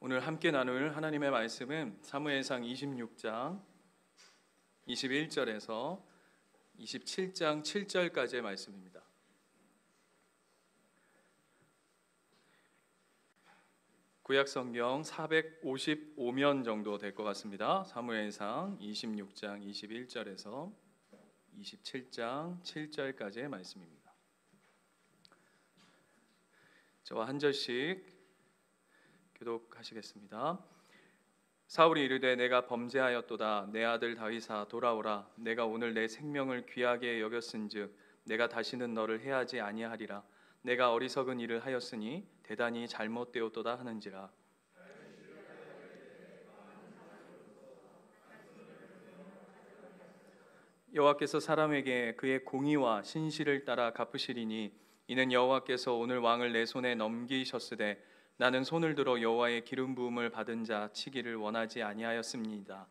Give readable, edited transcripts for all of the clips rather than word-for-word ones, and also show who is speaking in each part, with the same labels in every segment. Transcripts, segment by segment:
Speaker 1: 오늘 함께 나눌 하나님의 말씀은 사무엘상 26장 21절에서 27장 7절까지의 말씀입니다. 구약성경 455면 정도 될 것 같습니다. 사무엘상 26장 21절에서 27장 7절까지의 말씀입니다. 저와 한 절씩 교독하시겠습니다. 사울이 이르되 내가 범죄하였도다. 내 아들 다윗아 돌아오라. 내가 오늘 내 생명을 귀하게 여겼은즉 내가 다시는 너를 해하지 아니하리라. 내가 어리석은 일을 하였으니 대단히 잘못되었도다 하는지라. 여호와께서 사람에게 그의 공의와 신실을 따라 갚으시리니 이는 여호와께서 오늘 왕을 내 손에 넘기셨으되 나는 손을 들어 여호와의 기름 부음을 받은 자 치기를 원하지 아니하였습니다.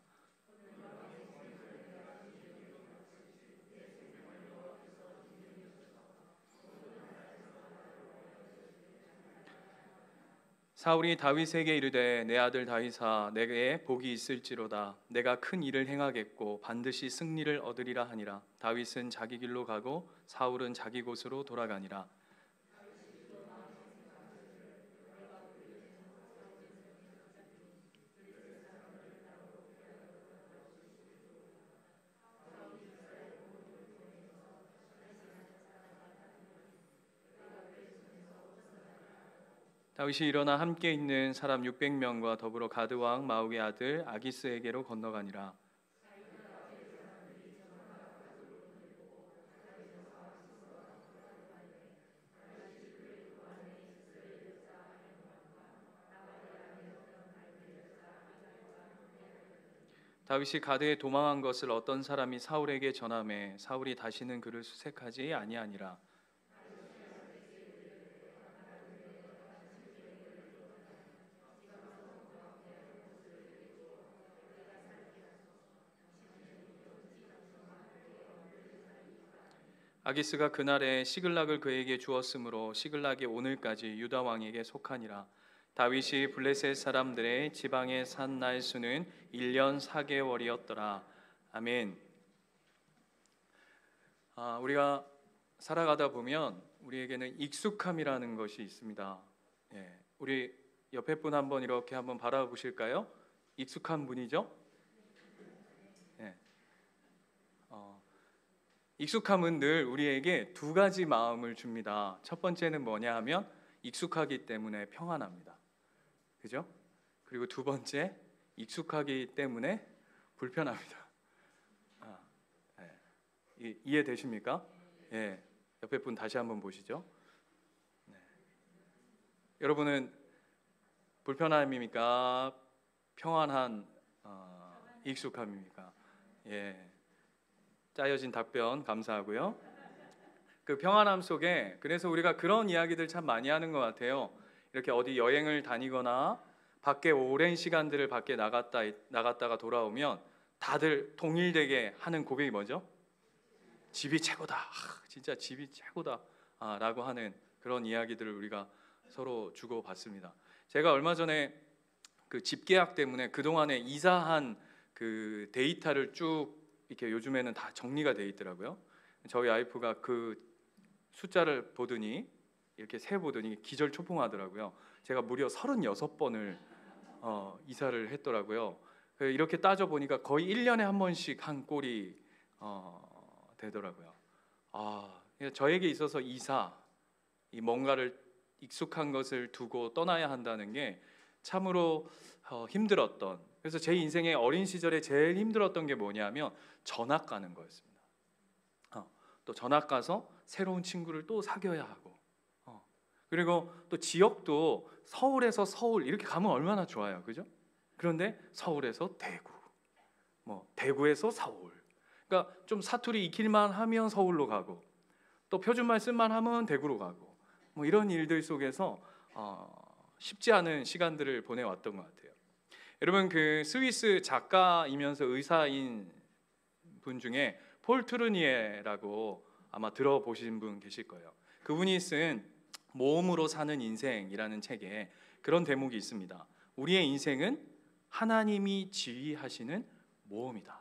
Speaker 1: 사울이 다윗에게 이르되 내 아들 다윗아 내게 복이 있을지로다. 내가 큰 일을 행하겠고 반드시 승리를 얻으리라 하니라. 다윗은 자기 길로 가고 사울은 자기 곳으로 돌아가니라. 다윗이 일어나 함께 있는 사람 600명과 더불어 가드 왕 마옥의 아들 아기스에게로 건너가니라. 다윗이 가드에 도망한 것을 어떤 사람이 사울에게 전하매 사울이 다시는 그를 수색하지 아니하니라. 아기스가 그날에 시글락을 그에게 주었으므로 시글락이 오늘까지 유다 왕에게 속하니라. 다윗이 블레셋 사람들의 지방에 산 날 수는 1년 4개월이었더라. 아멘. 우리가 살아가다 보면 우리에게는 익숙함이라는 것이 있습니다. 우리 옆에 분 한번 이렇게 한번 바라보실까요? 익숙한 분이죠? 익숙함은 늘 우리에게 두 가지 마음을 줍니다. 첫 번째는 뭐냐 하면 익숙하기 때문에 평안합니다. 그죠? 그리고 두 번째, 익숙하기 때문에 불편합니다. 이해되십니까? 옆에 분 다시 한번 보시죠. 여러분은 불편함입니까? 평안한 익숙함입니까? 짜여진 답변 감사하고요. 그 평안함 속에 그래서 우리가 그런 이야기들 참 많이 하는 것 같아요. 이렇게 어디 여행을 다니거나 밖에 오랜 시간들을 밖에 나갔다가 돌아오면 다들 동일되게 하는 고백이 뭐죠? 집이 최고다. 진짜 집이 최고다. 라고 하는 그런 이야기들을 우리가 서로 주고받습니다. 제가 얼마 전에 그 집 계약 때문에 그동안에 이사한 그 데이터를 쭉 이렇게 요즘에는 다 정리가 돼 있더라고요. 저희 와이프가 그 숫자를 보더니 이렇게 세 보더니 기절초풍하더라고요. 제가 무려 36번을 이사를 했더라고요. 이렇게 따져 보니까 거의 1년에 한 번씩 한 꼴이 되더라고요. 저에게 있어서 이사, 이 뭔가를 익숙한 것을 두고 떠나야 한다는 게 참으로 힘들었던. 그래서 제 인생의 어린 시절에 제일 힘들었던 게 뭐냐면 전학 가는 거였습니다. 또 전학 가서 새로운 친구를 또 사귀어야 하고, 그리고 또 지역도 서울에서 서울 이렇게 가면 얼마나 좋아요, 그죠? 그런데 서울에서 대구, 대구에서 서울. 그러니까 좀 사투리 익힐만 하면 서울로 가고, 또 표준말 쓸만 하면 대구로 가고, 이런 일들 속에서 쉽지 않은 시간들을 보내왔던 것 같아요. 여러분 그 스위스 작가이면서 의사인 분 중에 폴 트루니에라고 아마 들어보신 분 계실 거예요. 그분이 쓴 모험으로 사는 인생이라는 책에 그런 대목이 있습니다. 우리의 인생은 하나님이 지휘하시는 모험이다.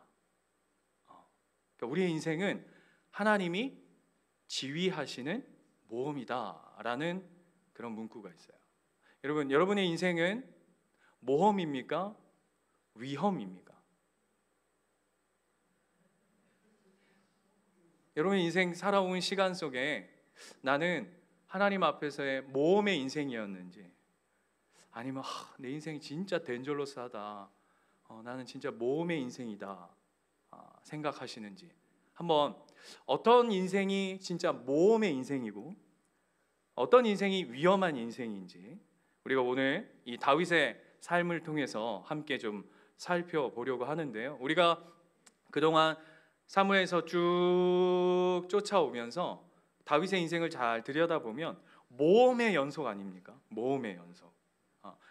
Speaker 1: 그러니까 우리의 인생은 하나님이 지휘하시는 모험이다라는 그런 문구가 있어요. 여러분, 여러분의 인생은 모험입니까? 위험입니까? 여러분의 인생 살아온 시간 속에 나는 하나님 앞에서의 모험의 인생이었는지, 아니면 내 인생이 진짜 덴저러스하다, 나는 진짜 모험의 인생이다 생각하시는지, 한번 어떤 인생이 진짜 모험의 인생이고 어떤 인생이 위험한 인생인지 우리가 오늘 이 다윗의 삶을 통해서 함께 좀 살펴보려고 하는데요. 우리가 그동안 사무엘에서 쭉 쫓아오면서 다윗의 인생을 잘 들여다보면 모험의 연속 아닙니까? 모험의 연속.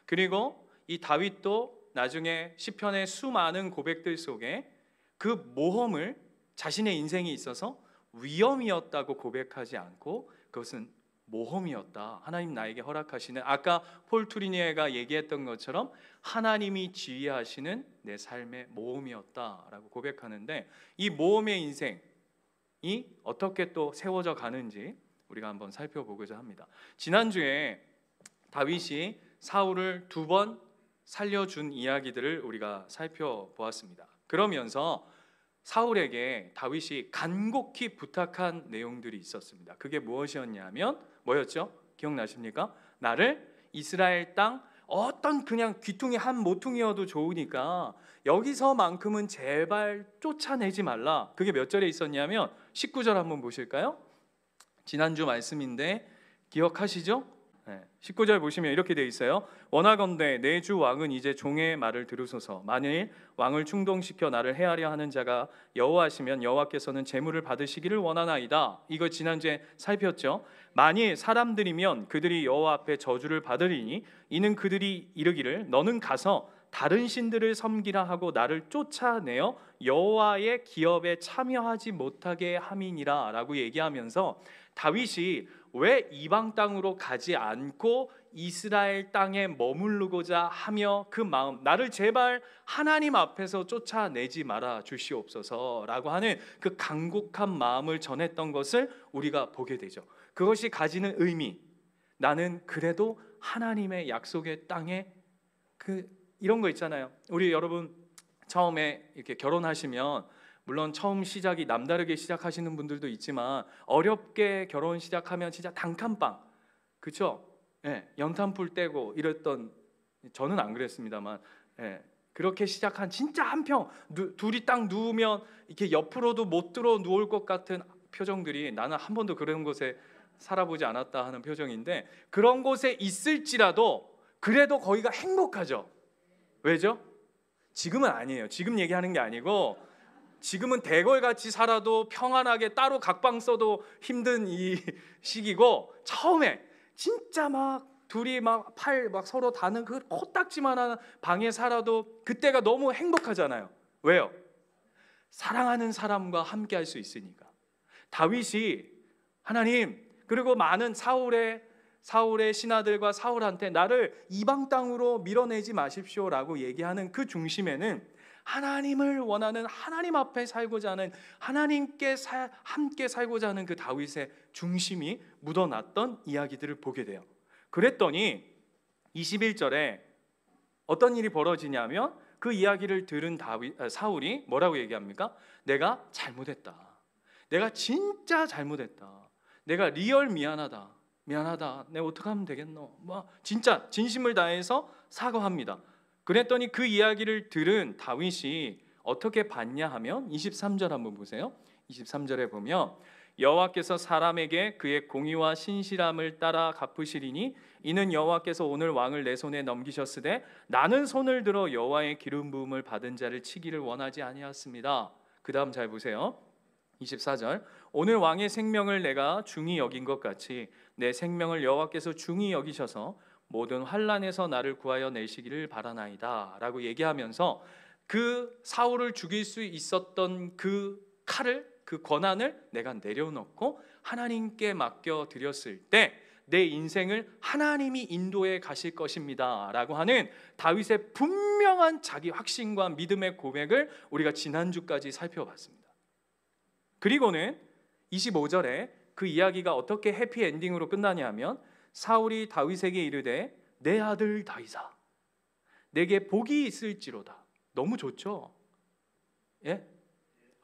Speaker 1: 그리고 이 다윗도 나중에 시편의 수많은 고백들 속에 그 모험을 자신의 인생에 있어서 위험이었다고 고백하지 않고 그것은 모험이었다, 하나님 나에게 허락하시는, 아까 폴 투리니에가 얘기했던 것처럼 하나님이 지휘하시는 내 삶의 모험이었다라고 고백하는데, 이 모험의 인생이 어떻게 또 세워져 가는지 우리가 한번 살펴보고자 합니다. 지난주에 다윗이 사울을 2번 살려준 이야기들을 우리가 살펴보았습니다. 그러면서 사울에게 다윗이 간곡히 부탁한 내용들이 있었습니다. 그게 무엇이었냐면 뭐였죠? 기억나십니까? 나를 이스라엘 땅 어떤 그냥 귀퉁이 한 모퉁이여도 좋으니까 여기서만큼은 제발 쫓아내지 말라. 그게 몇 절에 있었냐면 19절 한번 보실까요? 지난주 말씀인데 기억하시죠? 19절 보시면 이렇게 되어 있어요. 원하건대 내 주 왕은 이제 종의 말을 들으소서. 만일 왕을 충동시켜 나를 해하려 하는 자가 여호와시면 여호와께서는 재물을 받으시기를 원하나이다. 이거 지난주에 살폈죠. 만일 사람들이면 그들이 여호와 앞에 저주를 받으리니 이는 그들이 이르기를 너는 가서 다른 신들을 섬기라 하고 나를 쫓아내어 여호와의 기업에 참여하지 못하게 함이니라 라고 얘기하면서 다윗이 왜 이방 땅으로 가지 않고 이스라엘 땅에 머무르고자 하며 그 마음, 나를 제발 하나님 앞에서 쫓아내지 말아 주시옵소서라고 하는 그 간곡한 마음을 전했던 것을 우리가 보게 되죠. 그것이 가지는 의미, 나는 그래도 하나님의 약속의 땅에 이런 거 있잖아요. 우리 여러분 처음에 이렇게 결혼하시면 물론 처음 시작이 남다르게 시작하시는 분들도 있지만 어렵게 결혼 시작하면 진짜 단칸방, 그렇죠? 연탄불 떼고 이랬던, 저는 안 그랬습니다만, 그렇게 시작한 진짜 한평 둘이 딱 누우면 이렇게 옆으로도 못 들어 누울 것 같은 표정들이, 나는 한 번도 그런 곳에 살아보지 않았다 하는 표정인데, 그런 곳에 있을지라도 그래도 거기가 행복하죠. 왜죠? 지금은 아니에요. 지금 얘기하는 게 아니고, 지금은 대궐같이 살아도 평안하게 따로 각방 써도 힘든 이 시기고, 처음에 진짜 막 둘이 막 팔 막 서로 다는 그 코딱지만한 방에 살아도 그때가 너무 행복하잖아요. 왜요? 사랑하는 사람과 함께 할 수 있으니까. 다윗이 하나님, 그리고 많은 사울의 신하들과 사울한테 나를 이방 땅으로 밀어내지 마십시오라고 얘기하는 그 중심에는 하나님을 원하는, 하나님 앞에 살고자 하는, 하나님께 함께 살고자 하는 그 다윗의 중심이 묻어났던 이야기들을 보게 돼요. 그랬더니 21절에 어떤 일이 벌어지냐면 그 이야기를 들은 사울이 뭐라고 얘기합니까? 내가 잘못했다. 내가 진짜 잘못했다. 내가 리얼 미안하다. 내가 어떻게 하면 되겠노? 진짜 진심을 다해서 사과합니다. 그랬더니 그 이야기를 들은 다윗이 어떻게 받냐 하면 23절 한번 보세요. 23절에 보면 여호와께서 사람에게 그의 공의와 신실함을 따라 갚으시리니 이는 여호와께서 오늘 왕을 내 손에 넘기셨으되 나는 손을 들어 여호와의 기름 부음을 받은 자를 치기를 원하지 아니하였습니다. 그 다음 잘 보세요. 24절 오늘 왕의 생명을 내가 중히 여긴 것 같이 내 생명을 여호와께서 중히 여기셔서 모든 환난에서 나를 구하여 내시기를 바라나이다 라고 얘기하면서 그 사울을 죽일 수 있었던 그 칼을, 그 권한을 내가 내려놓고 하나님께 맡겨 드렸을 때 내 인생을 하나님이 인도해 가실 것입니다 라고 하는 다윗의 분명한 자기 확신과 믿음의 고백을 우리가 지난주까지 살펴봤습니다. 그리고는 25절에 그 이야기가 어떻게 해피엔딩으로 끝나냐 하면 사울이 다윗에게 이르되 내 아들 다윗아 내게 복이 있을지로다. 너무 좋죠? 예?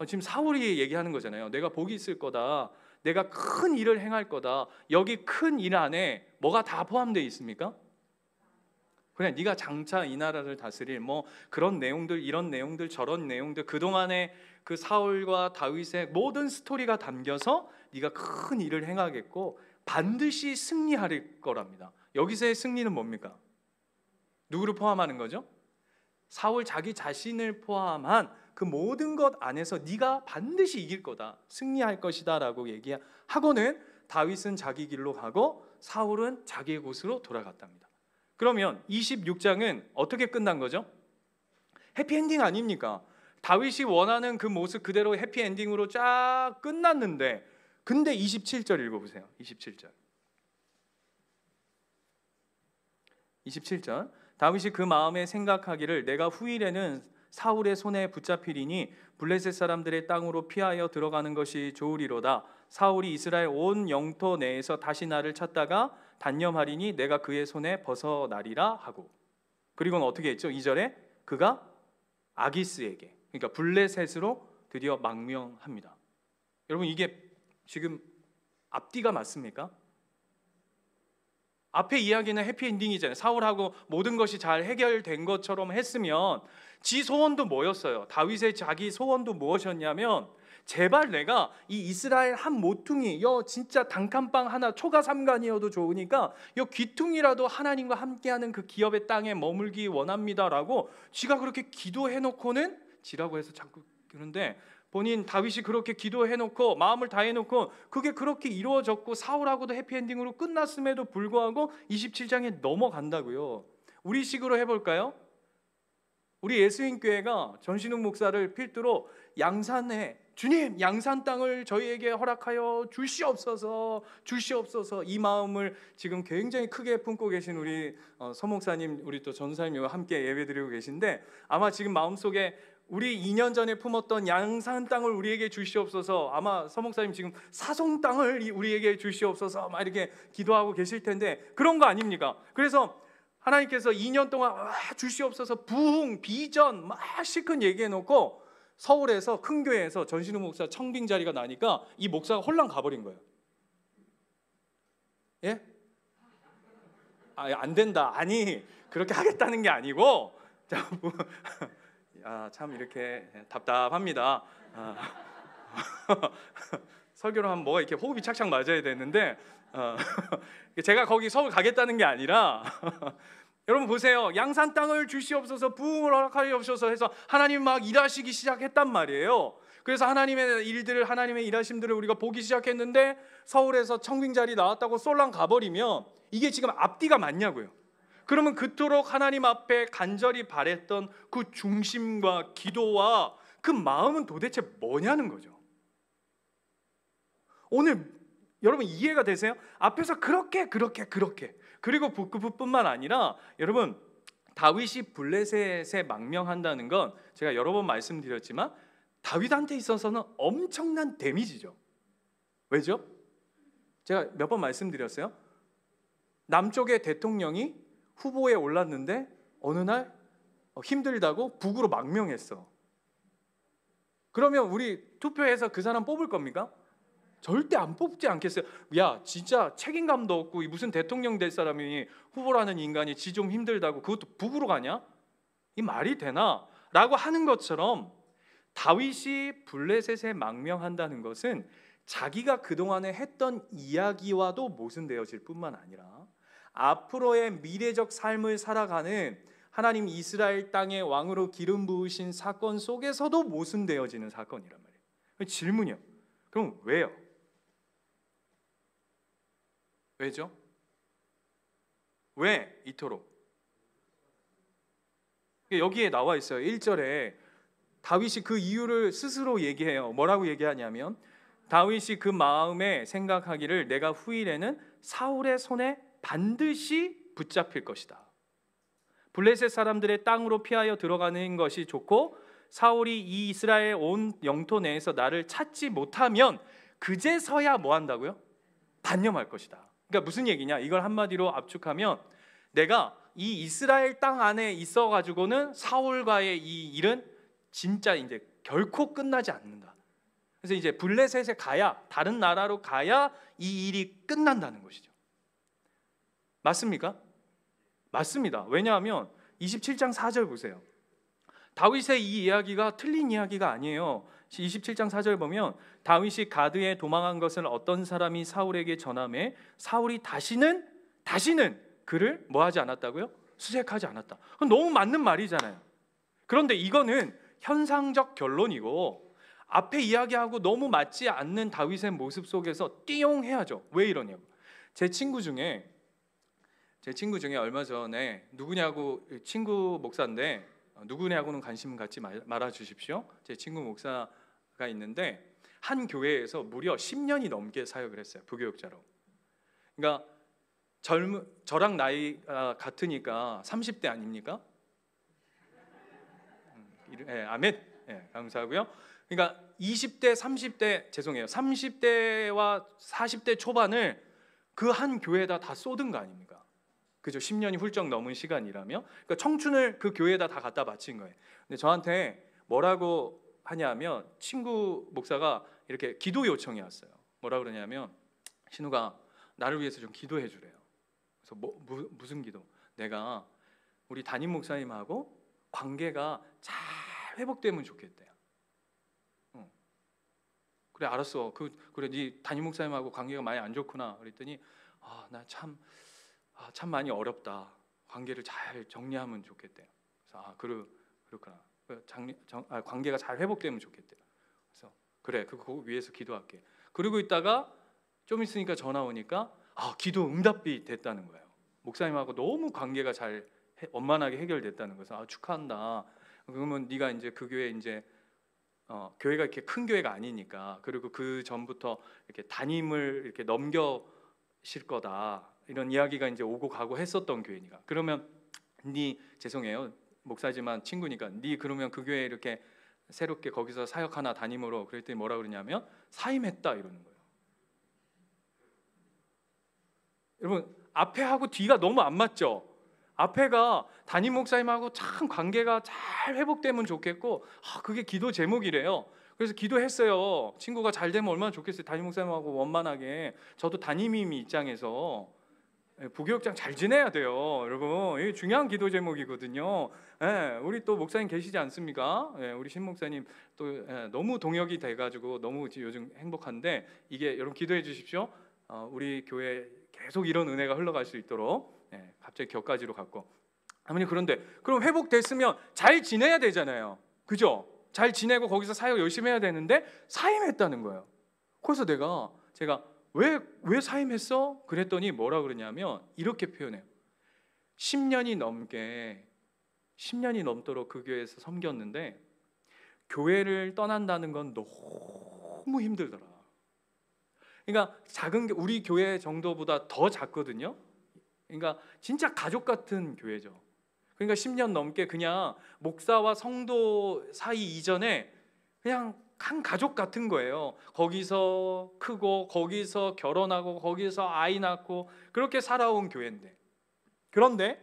Speaker 1: 지금 사울이 얘기하는 거잖아요. 내가 복이 있을 거다. 내가 큰 일을 행할 거다. 여기 큰 일 안에 뭐가 다 포함되어 있습니까? 그냥 네가 장차 이 나라를 다스릴 뭐 그런 내용들, 이런 내용들, 저런 내용들, 그동안의 그 사울과 다윗의 모든 스토리가 담겨서 네가 큰 일을 행하겠고 반드시 승리할 거랍니다. 여기서의 승리는 뭡니까? 누구를 포함하는 거죠? 사울 자기 자신을 포함한 그 모든 것 안에서 네가 반드시 이길 거다, 승리할 것이다 라고 얘기하고는 다윗은 자기 길로 가고 사울은 자기의 곳으로 돌아갔답니다. 그러면 26장은 어떻게 끝난 거죠? 해피엔딩 아닙니까? 다윗이 원하는 그 모습 그대로 해피엔딩으로 쫙 끝났는데, 근데 27절 읽어보세요. 27절 다윗이 그 마음에 생각하기를 내가 후일에는 사울의 손에 붙잡히리니 블레셋 사람들의 땅으로 피하여 들어가는 것이 좋으리로다. 사울이 이스라엘 온 영토 내에서 다시 나를 찾다가 단념하리니 내가 그의 손에 벗어나리라 하고, 그리고는 어떻게 했죠? 2절에 그가 아기스에게, 그러니까 블레셋으로 드디어 망명합니다. 여러분 이게 지금 앞뒤가 맞습니까? 앞에 이야기는 해피엔딩이잖아요. 사울하고 모든 것이 잘 해결된 것처럼 했으면 지 소원도 뭐였어요? 다윗의 자기 소원도 무엇이었냐면 제발 내가 이 이스라엘 한 모퉁이, 진짜 단칸방 하나 초가 삼간이어도 좋으니까 귀퉁이라도 하나님과 함께하는 그 기업의 땅에 머물기 원합니다라고 지가 그렇게 기도해놓고는, 지라고 해서 자꾸 그런데 본인 다윗이 그렇게 기도해놓고 마음을 다해놓고 그게 그렇게 이루어졌고 사울하고도 해피엔딩으로 끝났음에도 불구하고 27장에 넘어간다고요. 우리 식으로 해볼까요? 우리 예수인교회가 전신욱 목사를 필두로 양산에, 주님 양산 땅을 저희에게 허락하여 주시옵소서 이 마음을 지금 굉장히 크게 품고 계신 우리 서 목사님, 우리 또 전사님과 함께 예배드리고 계신데, 아마 지금 마음속에 우리 2년 전에 품었던 양산 땅을 우리에게 주시옵소서, 아마 서 목사님 지금 사송 땅을 우리에게 주시옵소서 막 이렇게 기도하고 계실 텐데 그런 거 아닙니까? 그래서 하나님께서 2년 동안 주시옵소서 부흥 비전 막 실컷 얘기해놓고 서울에서 큰 교회에서 전신우 목사 청빙 자리가 나니까 이 목사가 홀랑 가버린 거예요. 예? 안 된다. 아니 그렇게 하겠다는 게 아니고 참 이렇게 답답합니다. 설교를 하면 뭐가 이렇게 호흡이 착착 맞아야 되는데 제가 거기 서울 가겠다는 게 아니라 여러분 보세요. 양산 땅을 주시옵소서 부흥을 허락하시옵소서 해서 하나님 막 일하시기 시작했단 말이에요. 그래서 하나님의 일들을, 하나님의 일하심들을 우리가 보기 시작했는데 서울에서 청빙 자리 나왔다고 쏠랑 가버리면 이게 지금 앞뒤가 맞냐고요. 그러면 그토록 하나님 앞에 간절히 바랬던 그 중심과 기도와 그 마음은 도대체 뭐냐는 거죠. 오늘 여러분 이해가 되세요? 앞에서 그렇게 그리고 그뿐만 아니라 여러분 다윗이 블레셋에 망명한다는 건 제가 여러 번 말씀드렸지만 다윗한테 있어서는 엄청난 데미지죠. 왜죠? 제가 몇 번 말씀드렸어요. 남쪽의 대통령이 후보에 올랐는데 어느 날 힘들다고 북으로 망명했어. 그러면 우리 투표해서 그 사람 뽑을 겁니까? 절대 안 뽑지 않겠어요. 야 진짜 책임감도 없고 무슨 대통령 될 사람이, 후보라는 인간이 지 좀 힘들다고 그것도 북으로 가냐? 이 말이 되나? 라고 하는 것처럼 다윗이 블레셋에 망명한다는 것은 자기가 그동안에 했던 이야기와도 모순되어질 뿐만 아니라 앞으로의 미래적 삶을 살아가는 하나님 이스라엘 땅의 왕으로 기름 부으신 사건 속에서도 모순되어지는 사건이란 말이에요. 질문이요. 그럼 왜요? 왜죠? 왜 이토록? 여기에 나와 있어요. 1절에 다윗이 그 이유를 스스로 얘기해요. 뭐라고 얘기하냐면 다윗이 그 마음에 생각하기를 내가 후일에는 사울의 손에 반드시 붙잡힐 것이다. 블레셋 사람들의 땅으로 피하여 들어가는 것이 좋고 사울이 이 이스라엘 온 영토 내에서 나를 찾지 못하면 그제서야 뭐 한다고요? 단념할 것이다. 그러니까 무슨 얘기냐? 이걸 한마디로 압축하면 내가 이 이스라엘 땅 안에 있어 가지고는 사울과의 이 일은 진짜 이제 결코 끝나지 않는다. 그래서 이제 블레셋에 가야, 다른 나라로 가야 이 일이 끝난다는 것이죠. 맞습니까? 맞습니다. 왜냐하면 27장 4절 보세요. 다윗의 이 이야기가 틀린 이야기가 아니에요. 27장 4절 보면 다윗이 가드에 도망한 것을 어떤 사람이 사울에게 전하매 사울이 다시는 그를 뭐 하지 않았다고요? 수색하지 않았다. 그건 너무 맞는 말이잖아요. 그런데 이거는 현상적 결론이고 앞에 이야기하고 너무 맞지 않는 다윗의 모습 속에서 띠용해야죠. 왜 이러냐고. 제 친구 중에 얼마 전에 누구냐고, 친구 목사인데 누구냐고는 관심 갖지 말아 주십시오. 제 친구 목사가 있는데 한 교회에서 무려 10년이 넘게 사역을 했어요. 부교육자로. 그러니까 저랑 나이가 같으니까 30대 아닙니까? 아멘. 감사하고요. 그러니까 20대, 30대, 죄송해요. 30대와 40대 초반을 그 한 교회에다 다 쏟은 거 아닙니까? 그죠? 10년이 훌쩍 넘은 시간이라며. 그러니까 청춘을 그 교회에다 다 갖다 바친 거예요. 근데 저한테 뭐라고 하냐면 친구 목사가 이렇게 기도 요청이 왔어요. 뭐라 그러냐면 신우가 나를 위해서 좀 기도해 주래요. 그래서 무슨 기도? 내가 우리 담임 목사님하고 관계가 잘 회복되면 좋겠대요. 그래 알았어. 그래 네 담임 목사님하고 관계가 많이 안 좋구나. 그랬더니 나 참 많이 어렵다. 관계를 잘 정리하면 좋겠대요. 그래서 그렇구나. 관계가 잘 회복되면 좋겠대요. 그래서 그래 그거 위해서 기도할게. 그러고 있다가 좀 있으니까 전화 오니까 기도 응답이 됐다는 거예요. 목사님하고 너무 관계가 잘 원만하게 해결됐다는 거죠. 축하한다. 그러면 네가 이제 그 교회 이제 교회가 이렇게 큰 교회가 아니니까 그리고 그 전부터 이렇게 담임을 이렇게 넘겨실 거다. 이런 이야기가 이제 오고 가고 했었던 교회니까. 그러면 네 죄송해요. 목사지만 친구니까 네 그러면 그 교회 이렇게 새롭게 거기서 사역 하나 담임으로 그랬더니 뭐라 그러냐면 사임했다 이러는 거예요. 여러분 앞에 하고 뒤가 너무 안 맞죠? 앞에가 담임 목사님하고 참 관계가 잘 회복되면 좋겠고 그게 기도 제목이래요. 그래서 기도했어요. 친구가 잘 되면 얼마나 좋겠어요. 담임 목사님하고 원만하게. 저도 담임님 입장에서 부교육장 잘 지내야 돼요. 여러분 이게 중요한 기도 제목이거든요. 우리 또 목사님 계시지 않습니까? 우리 신 목사님 또 너무 동역이 돼가지고 너무 요즘 행복한데 이게 여러분 기도해 주십시오. 우리 교회 계속 이런 은혜가 흘러갈 수 있도록. 갑자기 격가지로 갔고 아버님 그런데 그럼 회복됐으면 잘 지내야 되잖아요. 그죠? 잘 지내고 거기서 사역 열심히 해야 되는데 사임했다는 거예요. 그래서 제가 왜 사임했어? 그랬더니 뭐라 그러냐면 이렇게 표현해요. 10년이 넘도록 그 교회에서 섬겼는데 교회를 떠난다는 건 너무 힘들더라. 그러니까 작은 우리 교회 정도보다 더 작거든요. 그러니까 진짜 가족 같은 교회죠. 그러니까 10년 넘게 그냥 목사와 성도 사이 이전에 그냥 한 가족 같은 거예요. 거기서 크고 거기서 결혼하고 거기서 아이 낳고 그렇게 살아온 교회인데 그런데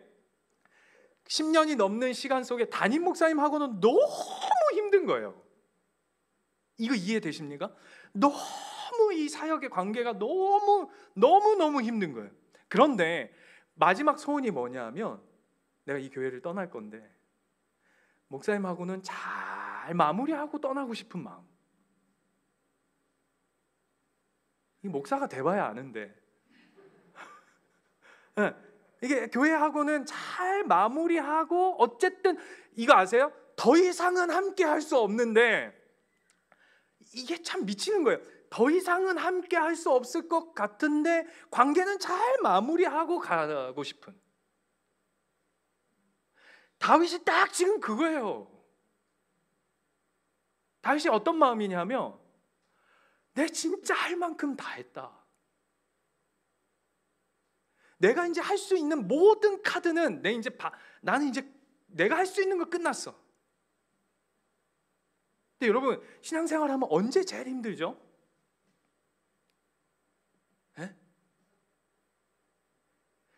Speaker 1: 10년이 넘는 시간 속에 담임 목사님하고는 너무 힘든 거예요. 이거 이해되십니까? 너무 이 사역의 관계가 너무 힘든 거예요. 그런데 마지막 소원이 뭐냐면 내가 이 교회를 떠날 건데 목사님하고는 잘 마무리하고 떠나고 싶은 마음. 이 목사가 돼봐야 아는데 이게 교회하고는 잘 마무리하고 어쨌든 이거 아세요? 더 이상은 함께 할 수 없는데 이게 참 미치는 거예요. 더 이상은 함께 할 수 없을 것 같은데 관계는 잘 마무리하고 가고 싶은 다윗이 딱 지금 그거예요. 다윗이 어떤 마음이냐면 내 진짜 할 만큼 다 했다. 내가 이제 할 수 있는 모든 카드는 나는 이제 내가 할 수 있는 거 끝났어. 근데 여러분, 신앙생활 하면 언제 제일 힘들죠? 에?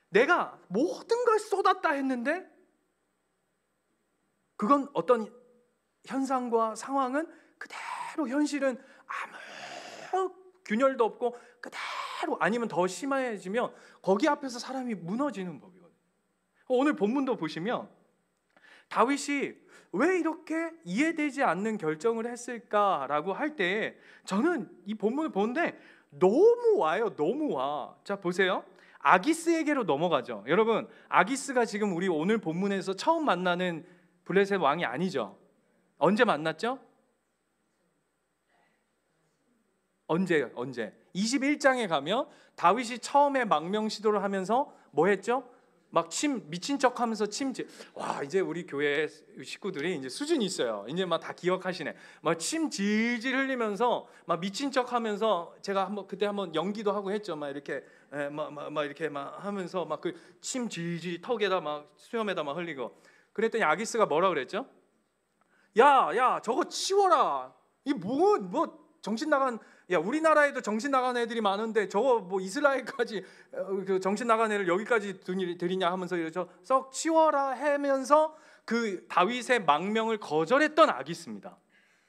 Speaker 1: 내가 모든 걸 쏟았다 했는데 그건 어떤 현상과 상황은 그대로, 현실은 아무 균열도 없고 그대로, 아니면 더 심해지면 거기 앞에서 사람이 무너지는 법이거든요. 오늘 본문도 보시면 다윗이 왜 이렇게 이해되지 않는 결정을 했을까라고 할 때 저는 이 본문을 보는데 너무 와요. 너무 와. 자, 보세요. 아기스에게로 넘어가죠. 여러분, 아기스가 지금 우리 오늘 본문에서 처음 만나는 블레셋 왕이 아니죠. 언제 만났죠? 언제? 21장에 가면 다윗이 처음에 망명 시도를 하면서 뭐 했죠? 막 미친 척하면서 와, 이제 우리 교회 식구들이 이제 수준이 있어요. 이제 막 다 기억하시네. 막 침 질질 흘리면서 막 미친 척하면서, 제가 그때 한번 연기도 하고 했죠. 막 이렇게 막 이렇게 막 하면서 막 그 침 질질 턱에다 막 수염에다 막 흘리고. 그랬더니 아기스가 뭐라 그랬죠? 야, 저거 치워라. 이 뭐 정신 나간, 야, 우리나라에도 정신 나간 애들이 많은데 저거 뭐 이스라엘까지 그 정신 나간 애를 여기까지 들이냐 하면서 썩 치워라 하면서 그 다윗의 망명을 거절했던 아기스입니다.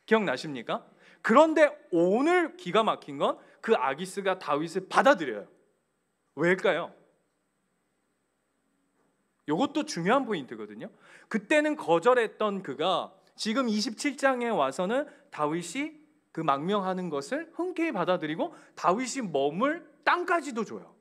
Speaker 1: 기억나십니까? 그런데 오늘 기가 막힌 건 그 아기스가 다윗을 받아들여요. 왜일까요? 이것도 중요한 포인트거든요. 그때는 거절했던 그가 지금 27장에 와서는 다윗이 그 망명하는 것을 흔쾌히 받아들이고 다윗이 머물 땅까지도 줘요.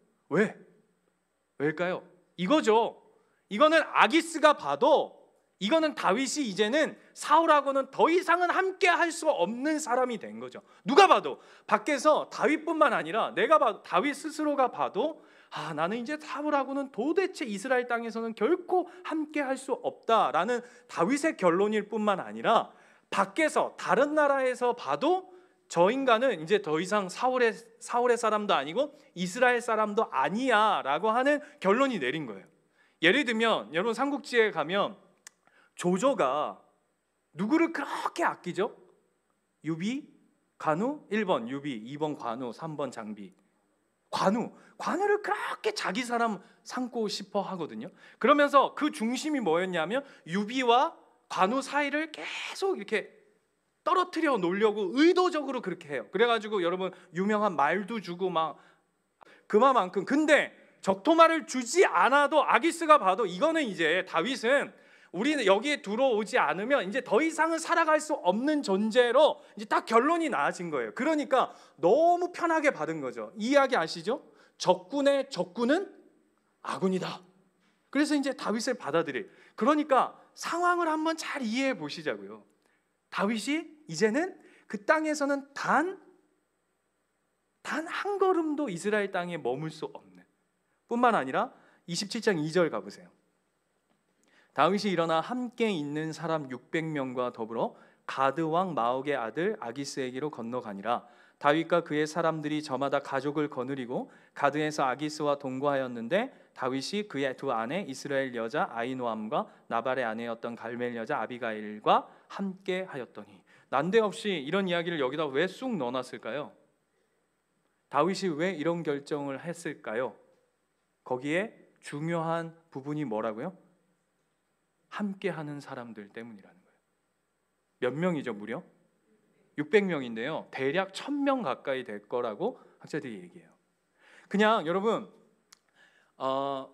Speaker 1: 왜일까요? 이거죠. 이거는 아기스가 봐도 이거는 다윗이 이제는 사울하고는 더 이상은 함께 할 수 없는 사람이 된 거죠. 누가 봐도, 밖에서 다윗뿐만 아니라 다윗 스스로가 봐도 나는 이제 사울하고는 도대체 이스라엘 땅에서는 결코 함께 할 수 없다라는 다윗의 결론일 뿐만 아니라 밖에서 다른 나라에서 봐도 저 인간은 이제 더 이상 사울의 사람도 아니고 이스라엘 사람도 아니야 라고 하는 결론이 내린 거예요. 예를 들면 여러분, 삼국지에 가면 조조가 누구를 그렇게 아끼죠? 유비, 관우, 1번 유비, 2번 관우, 3번 장비. 관우를 그렇게 자기 사람 삼고 싶어 하거든요. 그러면서 그 중심이 뭐였냐면 유비와 관우 사이를 계속 이렇게 떨어뜨려 놓으려고 의도적으로 그렇게 해요. 그래가지고 여러분, 유명한 말도 주고 막 그만큼. 근데 적토마를 주지 않아도 아기스가 봐도 이거는 이제 다윗은 우리는 여기에 들어오지 않으면 이제 더 이상은 살아갈 수 없는 존재로 이제 딱 결론이 나아진 거예요. 그러니까 너무 편하게 받은 거죠. 이 이야기 아시죠? 적군의 적군은 아군이다. 그래서 이제 다윗을 받아들일. 그러니까 상황을 한번 잘 이해해 보시자고요. 다윗이 이제는 그 땅에서는 단 한 걸음도 이스라엘 땅에 머물 수 없는, 뿐만 아니라 27장 2절 가보세요. 다윗이 일어나 함께 있는 사람 600명과 더불어 가드 왕 마옥의 아들 아기스에게로 건너가니라. 다윗과 그의 사람들이 저마다 가족을 거느리고 가드에서 아기스와 동거하였는데 다윗이 그의 두 아내 이스라엘 여자 아히노암과 나발의 아내였던 갈멜 여자 아비가일과 함께 하였더니. 난데없이 이런 이야기를 여기다 왜 쑥 넣어놨을까요? 다윗이 왜 이런 결정을 했을까요? 거기에 중요한 부분이 뭐라고요? 함께하는 사람들 때문이라는 거예요. 몇 명이죠? 무려 600명인데요 대략 1000명 가까이 될 거라고 학자들이 얘기해요. 그냥 여러분,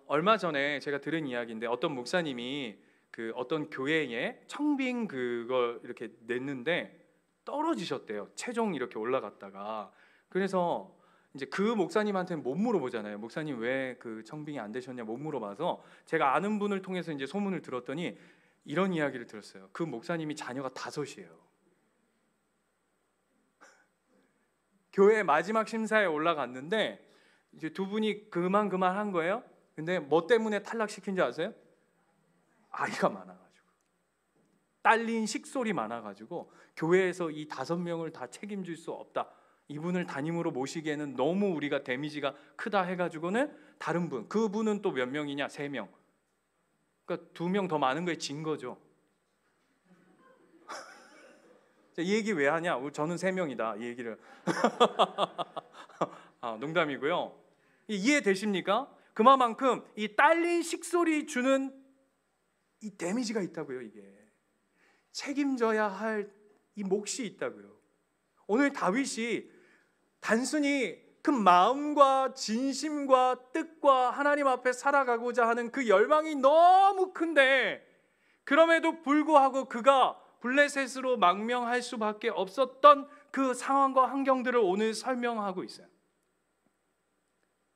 Speaker 1: 얼마 전에 제가 들은 이야기인데 어떤 목사님이 그 어떤 교회에 청빙 그걸 이렇게 냈는데 떨어지셨대요. 최종 이렇게 올라갔다가. 그래서 이제 그 목사님한테는 못 물어보잖아요. 목사님 왜 그 청빙이 안 되셨냐 못 물어봐서 제가 아는 분을 통해서 이제 소문을 들었더니 이런 이야기를 들었어요. 그 목사님이 자녀가 5이에요. 교회 마지막 심사에 올라갔는데 이제 두 분이 그만 한 거예요. 근데 뭐 때문에 탈락시킨 줄 아세요? 아이가 많아가지고, 딸린 식솔이 많아가지고 교회에서 이 5명을 다 책임질 수 없다. 이분을 담임으로 모시기에는 너무 우리가 데미지가 크다 해가지고는 다른 분, 그분은 또 몇 명이냐? 3명. 그러니까 2명 더 많은 거에 진 거죠. 이 얘기 왜 하냐? 저는 3명이다 이 얘기를. 농담이고요. 이해되십니까? 그만큼 이 딸린 식솔이 주는 이 데미지가 있다고요. 이게 책임져야 할 이 몫이 있다고요. 오늘 다윗이 단순히 그 마음과 진심과 뜻과 하나님 앞에 살아가고자 하는 그 열망이 너무 큰데, 그럼에도 불구하고 그가 블레셋으로 망명할 수밖에 없었던 그 상황과 환경들을 오늘 설명하고 있어요.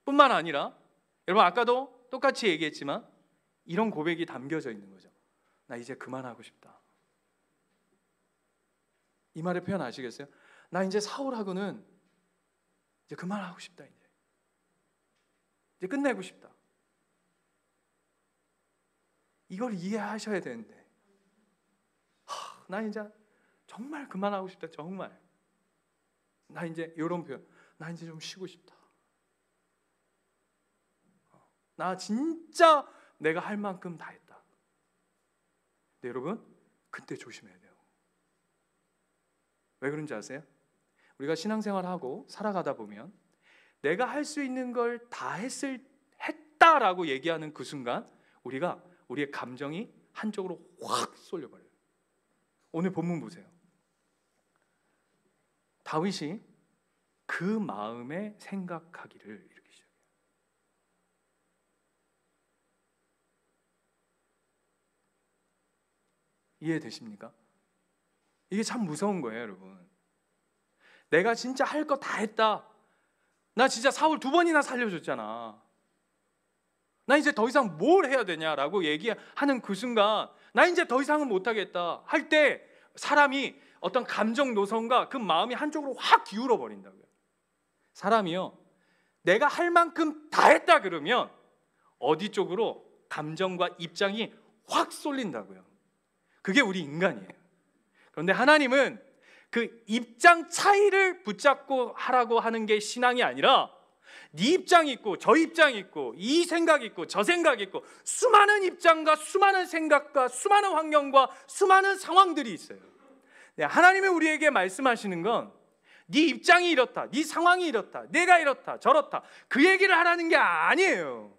Speaker 1: 뿐만 아니라 여러분, 아까도 똑같이 얘기했지만 이런 고백이 담겨져 있는 거죠. 나 이제 그만하고 싶다. 이 말의 표현 아시겠어요? 나 이제 사울하고는 이제 그만하고 싶다. 이제 끝내고 싶다. 이걸 이해하셔야 되는데, 나 이제 정말 그만하고 싶다. 정말 나 이제 이런 표현, 나 이제 좀 쉬고 싶다. 나 진짜 내가 할 만큼 다 했다. 근데 여러분, 그때 조심해야 돼요. 왜 그런지 아세요? 우리가 신앙생활하고 살아가다 보면 내가 할 수 있는 걸 다 했다라고 얘기하는 그 순간 우리가 우리의 감정이 한쪽으로 확 쏠려버려요. 오늘 본문 보세요. 다윗이 그 마음에 생각하기를 이렇게 시작해요. 이해되십니까? 이게 참 무서운 거예요, 여러분. 내가 진짜 할 거 다 했다. 나 진짜 사울 2번이나 살려줬잖아. 나 이제 더 이상 뭘 해야 되냐라고 얘기하는 그 순간, 나 이제 더 이상은 못하겠다 할 때 사람이 어떤 감정 노선과 그 마음이 한쪽으로 확 기울어 버린다고요. 사람이요, 내가 할 만큼 다 했다 그러면 어디 쪽으로 감정과 입장이 확 쏠린다고요. 그게 우리 인간이에요. 그런데 하나님은 그 입장 차이를 붙잡고 하라고 하는 게 신앙이 아니라, 네 입장 있고 저 입장 있고 이 생각 있고 저 생각 있고 수많은 입장과 수많은 생각과 수많은 환경과 수많은 상황들이 있어요. 하나님이 우리에게 말씀하시는 건 네 입장이 이렇다, 네 상황이 이렇다, 내가 이렇다 저렇다, 그 얘기를 하라는 게 아니에요.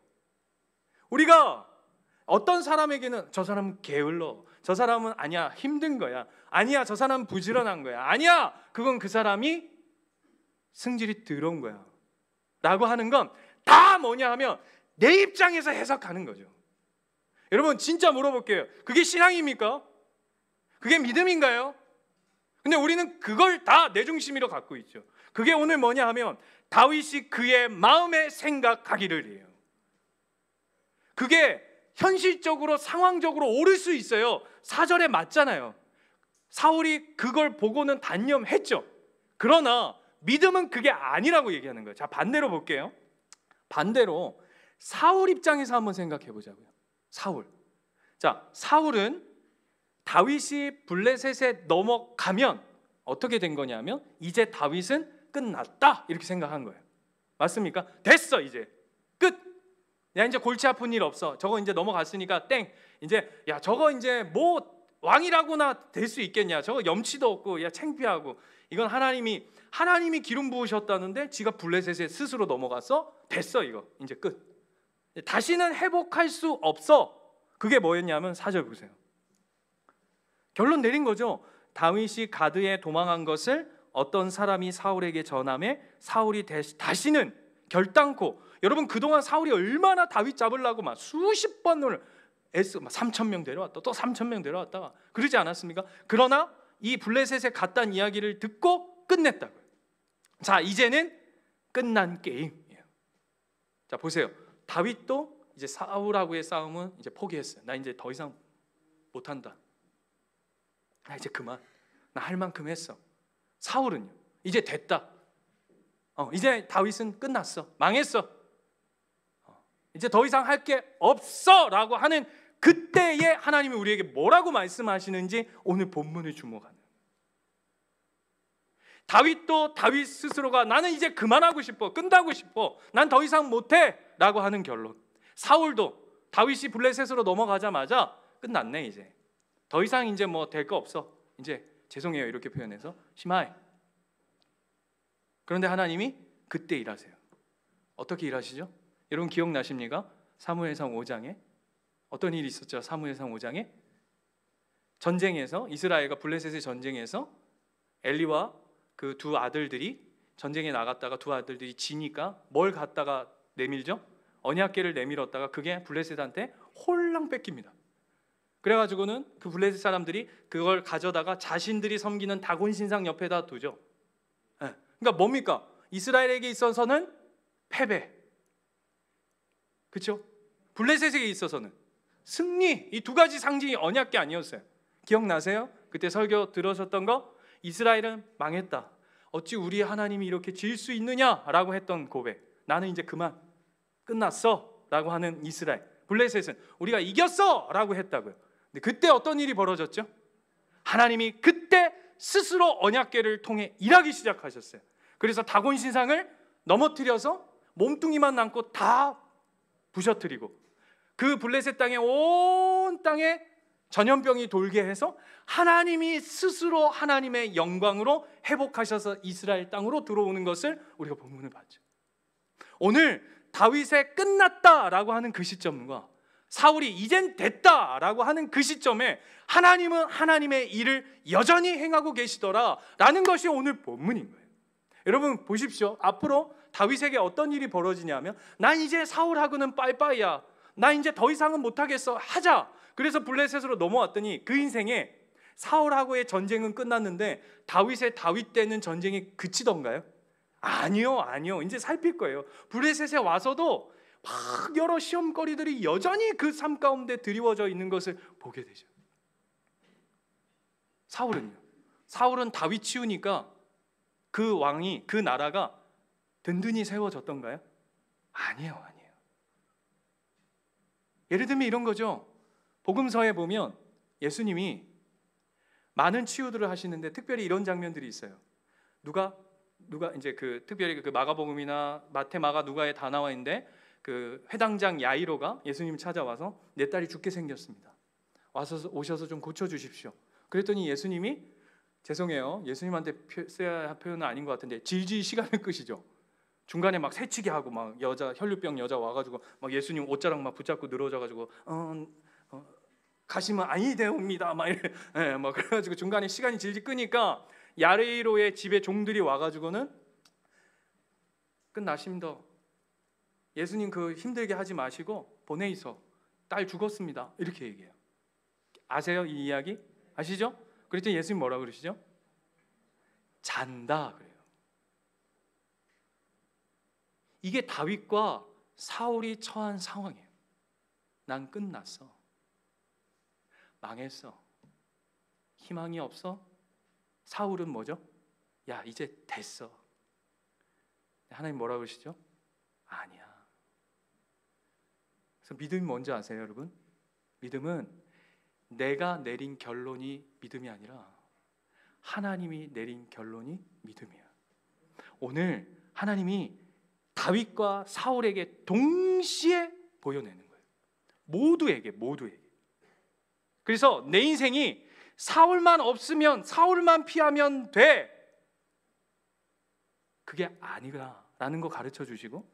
Speaker 1: 우리가 어떤 사람에게는 저 사람은 게을러, 저 사람은 아니야 힘든 거야, 아니야 저 사람은 부지런한 거야, 아니야 그건 그 사람이 승질이 더러운 거야 라고 하는 건 다 뭐냐 하면 내 입장에서 해석하는 거죠. 여러분, 진짜 물어볼게요. 그게 신앙입니까? 그게 믿음인가요? 근데 우리는 그걸 다 내 중심으로 갖고 있죠. 그게 오늘 뭐냐 하면 다윗이 그의 마음에 생각하기를 해요. 그게 현실적으로 상황적으로 옳을 수 있어요. 4절에 맞잖아요. 사울이 그걸 보고는 단념했죠. 그러나 믿음은 그게 아니라고 얘기하는 거예요. 자, 반대로 볼게요. 반대로 사울 입장에서 한번 생각해 보자고요. 사울. 자, 사울은 다윗이 블레셋에 넘어가면 어떻게 된 거냐면 이제 다윗은 끝났다 이렇게 생각한 거예요. 맞습니까? 됐어, 이제 끝. 야, 이제 골치 아픈 일 없어. 저거 이제 넘어갔으니까 땡. 이제 야, 저거 이제 뭐 왕이라고나 될 수 있겠냐? 저거 염치도 없고 야, 창피하고. 이건 하나님이 기름 부으셨다는데 지가 블레셋에 스스로 넘어가서 됐어, 이거 이제 끝. 다시는 회복할 수 없어. 그게 뭐였냐면 4절 보세요. 결론 내린 거죠. 다윗이 가드에 도망한 것을 어떤 사람이 사울에게 전하매 사울이 다시는 결단코, 여러분 그동안 사울이 얼마나 다윗 잡으려고 막 수십 번을 3,000명 데려왔다 또 3,000명 데려왔다가 그러지 않았습니까? 그러나 이 블레셋에 갔다는 이야기를 듣고 끝냈다고요. 자, 이제는 끝난 게임이에요. 자, 보세요. 다윗도 이제 사울하고의 싸움은 이제 포기했어요. 나 이제 더 이상 못한다. 나 이제 그만. 나 할 만큼 했어. 사울은요, 이제 됐다. 이제 다윗은 끝났어. 망했어. 이제 더 이상 할 게 없어 라고 하는 그때에 하나님이 우리에게 뭐라고 말씀하시는지 오늘 본문을 주목하는. 다윗도 다윗 스스로가 나는 이제 그만하고 싶어, 끝나고 싶어, 난 더 이상 못해 라고 하는 결론. 사울도 다윗이 블레셋으로 넘어가자마자 끝났네, 이제 더 이상 이제 뭐 될 거 없어, 이제 죄송해요 이렇게 표현해서 시마이. 그런데 하나님이 그때 일하세요. 어떻게 일하시죠? 여러분 기억나십니까? 사무엘상 5장에 어떤 일이 있었죠? 사무엘상 5장에 전쟁에서, 이스라엘과 블레셋의 전쟁에서 엘리와 그 두 아들들이 전쟁에 나갔다가 두 아들들이 지니까 뭘 갖다가 내밀죠? 언약궤를 내밀었다가 그게 블레셋한테 홀랑 뺏깁니다. 그래가지고는 그 블레셋 사람들이 그걸 가져다가 자신들이 섬기는 다곤 신상 옆에다 두죠. 그러니까 뭡니까? 이스라엘에게 있어서는 패배, 그렇죠? 블레셋에게 있어서는 승리, 이 두 가지 상징이 언약궤 아니었어요. 기억나세요? 그때 설교 들으셨던 거? 이스라엘은 망했다, 어찌 우리 하나님이 이렇게 질 수 있느냐라고 했던 고백. 나는 이제 그만 끝났어 라고 하는 이스라엘. 블레셋은 우리가 이겼어 라고 했다고요. 근데 그때 어떤 일이 벌어졌죠? 하나님이 그때 스스로 언약궤를 통해 일하기 시작하셨어요. 그래서 다곤 신상을 넘어뜨려서 몸뚱이만 남고 다 부셔뜨리고 그 블레셋 땅에 온 땅에 전염병이 돌게 해서 하나님이 스스로 하나님의 영광으로 회복하셔서 이스라엘 땅으로 들어오는 것을 우리가 본문을 봤죠. 오늘 다윗의 끝났다라고 하는 그 시점과 사울이 이젠 됐다라고 하는 그 시점에 하나님은 하나님의 일을 여전히 행하고 계시더라라는 것이 오늘 본문인 거예요. 여러분 보십시오. 앞으로 다윗에게 어떤 일이 벌어지냐면 난 이제 사울하고는 빠이빠이야, 나 이제 더 이상은 못하겠어, 하자. 그래서 블레셋으로 넘어왔더니 그 인생에 사울하고의 전쟁은 끝났는데 다윗의 다윗 때는 전쟁이 그치던가요? 아니요. 이제 살필 거예요. 블레셋에 와서도 막 여러 시험거리들이 여전히 그 삶 가운데 드리워져 있는 것을 보게 되죠. 사울은 다윗 치우니까 그 왕이, 그 나라가 든든히 세워졌던가요? 아니에요. 예를 들면 이런 거죠. 복음서에 보면 예수님이 많은 치유들을 하시는데 특별히 이런 장면들이 있어요. 누가 이제 그 특별히 그 마가복음이나 마태, 마가, 누가에 다 나와 있는데 그 회당장 야이로가 예수님 찾아와서 내 딸이 죽게 생겼습니다, 오셔서 좀 고쳐주십시오. 그랬더니 예수님이, 죄송해요, 예수님한테 써야 할 표현은 아닌 것 같은데 질질 시간을 끄시죠. 중간에 막 새치기 하고 막 여자, 혈류병 여자 와가지고 막 예수님 옷자락 막 붙잡고 늘어져가지고 가시면 아니 되옵니다 막 이래. 막 그래가지고 중간에 시간이 질질 끄니까 야이로의 집에 종들이 와가지고는 끝나십니다, 예수님 그 힘들게 하지 마시고 보내이소, 딸 죽었습니다, 이렇게 얘기해요. 아세요 이 이야기? 아시죠? 그랬더니 예수님 뭐라 그러시죠? 잔다 그래요. 이게 다윗과 사울이 처한 상황이에요. 난 끝났어, 망했어, 희망이 없어. 사울은 뭐죠? 야 이제 됐어. 하나님 뭐라 그러시죠? 아니야. 그래서 믿음이 뭔지 아세요 여러분? 믿음은 내가 내린 결론이 믿음이 아니라 하나님이 내린 결론이 믿음이야. 오늘 하나님이 다윗과 사울에게 동시에 보여내는 거예요. 모두에게. 그래서 내 인생이 사울만 없으면, 사울만 피하면 돼, 그게 아니라는 거 가르쳐 주시고,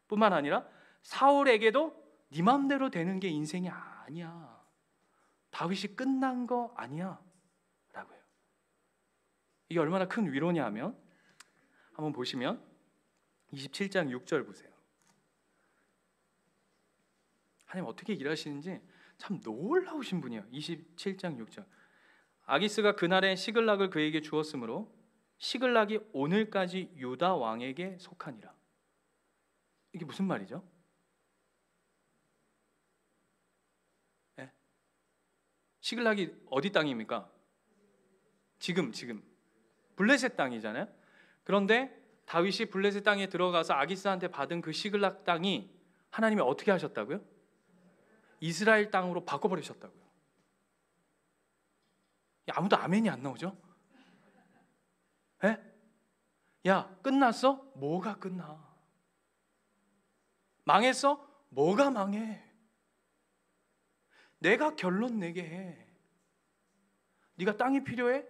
Speaker 1: 뿐만 아니라 사울에게도 네 마음대로 되는 게 인생이 아니야, 다윗이 끝난 거 아니야 라고요. 이게 얼마나 큰 위로냐 하면 한번 보시면 27장 6절 보세요. 하나님 어떻게 일하시는지 참 놀라우신 분이에요. 27장 6절. 아기스가 그날에 시글락을 그에게 주었으므로 시글락이 오늘까지 유다 왕에게 속하니라. 이게 무슨 말이죠? 네? 시글락이 어디 땅입니까? 지금 블레셋 땅이잖아요. 그런데 다윗이 블레셋 땅에 들어가서 아기스한테 받은 그 시글락 땅이 하나님이 어떻게 하셨다고요? 이스라엘 땅으로 바꿔버리셨다고요. 아무도 아멘이 안 나오죠? 네? 야, 끝났어? 뭐가 끝나? 망했어? 뭐가 망해? 내가 결론 내게 해. 네가 땅이 필요해?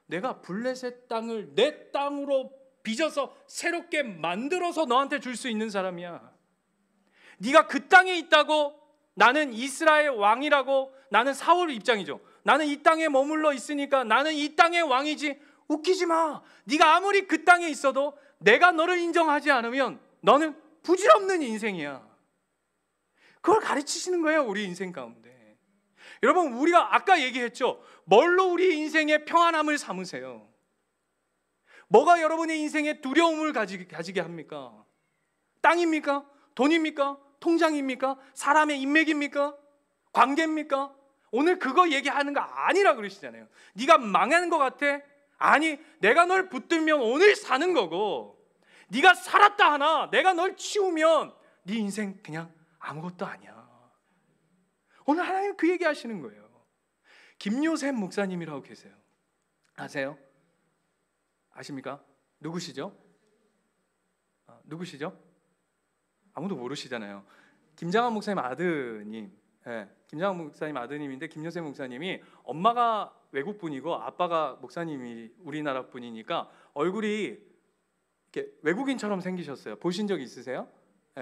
Speaker 1: 내가 블레셋 땅을 내 땅으로 빚어서 새롭게 만들어서 너한테 줄 수 있는 사람이야. 네가 그 땅에 있다고 나는 이스라엘 왕이라고, 나는 사울 입장이죠. 나는 이 땅에 머물러 있으니까 나는 이 땅의 왕이지. 웃기지 마. 네가 아무리 그 땅에 있어도 내가 너를 인정하지 않으면 너는 부질없는 인생이야. 그걸 가르치시는 거예요, 우리 인생 가운데. 여러분, 우리가 아까 얘기했죠. 뭘로 우리 인생의 평안함을 삼으세요? 뭐가 여러분의 인생에 두려움을 가지게 합니까? 땅입니까? 돈입니까? 통장입니까? 사람의 인맥입니까? 관계입니까? 오늘 그거 얘기하는 거 아니라 그러시잖아요. 네가 망하는 것 같아? 아니, 내가 널 붙들면 오늘 사는 거고, 네가 살았다 하나 내가 널 치우면 네 인생 그냥 아무것도 아니야. 오늘 하나님 그 얘기 하시는 거예요. 김요셉 목사님이라고 계세요. 아세요? 아십니까? 누구시죠? 누구시죠? 아무도 모르시잖아요. 김장한 목사님 아드님, 김장한 목사님 아드님인데, 김요셉 목사님이 엄마가 외국 분이고 아빠가 목사님이 우리나라 분이니까 얼굴이 이렇게 외국인처럼 생기셨어요. 보신 적 있으세요?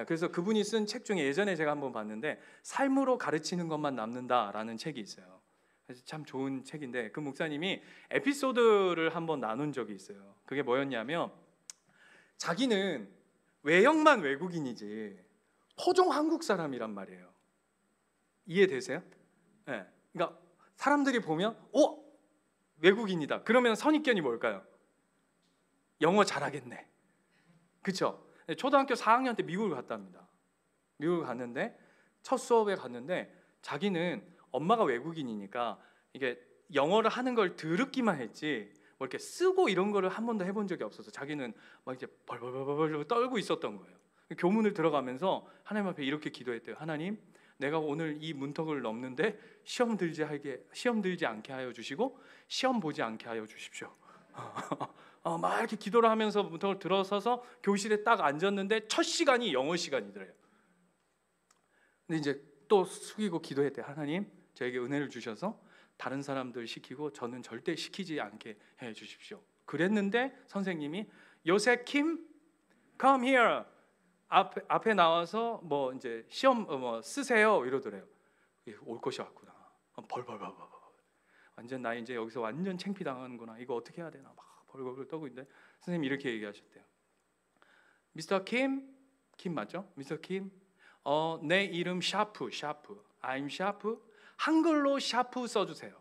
Speaker 1: 그래서 그분이 쓴 책 중에 예전에 제가 한번 봤는데 삶으로 가르치는 것만 남는다라는 책이 있어요. 그래서 참 좋은 책인데, 그 목사님이 에피소드를 한번 나눈 적이 있어요. 그게 뭐였냐면, 자기는 외형만 외국인이지 토종 한국 사람이란 말이에요. 이해되세요? 네. 그러니까 사람들이 보면 외국인이다. 그러면 선입견이 뭘까요? 영어 잘하겠네. 그렇죠? 초등학교 4학년 때 미국을 갔답니다. 미국을 갔는데 첫 수업에 갔는데 자기는 엄마가 외국인이니까 이게 영어를 하는 걸 들었기만 했지 뭐 이렇게 쓰고 이런 거를 한 번도 해본 적이 없어서 자기는 막 이제 벌벌벌벌 떨고 있었던 거예요. 교문을 들어가면서 하나님 앞에 이렇게 기도했대요. 하나님, 내가 오늘 이 문턱을 넘는데 시험 들지 않게 하여 주시고 시험 보지 않게 하여 주십시오. 막 이렇게 기도를 하면서 문턱을 들어서서 교실에 딱 앉았는데 첫 시간이 영어 시간이더래요. 근데 이제 또 숙이고 기도했대요. 하나님, 저에게 은혜를 주셔서 다른 사람들 시키고 저는 절대 시키지 않게 해 주십시오. 그랬는데 선생님이 요셉 킴, come here. 앞에 나와서 뭐 이제 시험 뭐 쓰세요 이러더래요. 올 것이 왔구나. 벌벌벌벌. 완전 나 이제 여기서 완전 창피 당하는구나. 이거 어떻게 해야 되나 막 벌벌벌 떨고 있는데 선생님이 이렇게 얘기하셨대요. 미스터 킴 맞죠? 미스터 킴. 내 이름 샤프. I'm 샤프. 한글로 샤프 써주세요.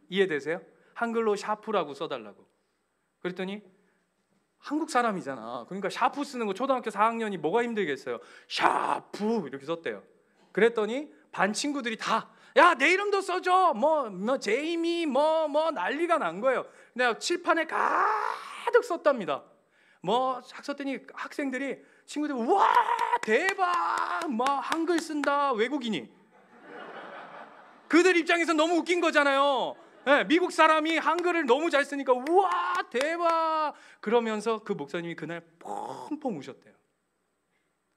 Speaker 1: 이해되세요? 한글로 샤프라고 써달라고. 그랬더니 한국 사람이잖아. 그러니까 샤프 쓰는 거 초등학교 4학년이 뭐가 힘들겠어요. 샤프 이렇게 썼대요. 그랬더니 반 친구들이 다 야, 내 이름도 써줘. 뭐 제이미 뭐 난리가 난 거예요. 근데 칠판에 가득 썼답니다. 뭐 썼더니 학생들이 친구들이 와 대박 뭐 한글 쓴다 외국인이. 그들 입장에서 너무 웃긴 거잖아요. 네, 미국 사람이 한글을 너무 잘 쓰니까 우와 대박 그러면서 그 목사님이 그날 펑펑 우셨대요.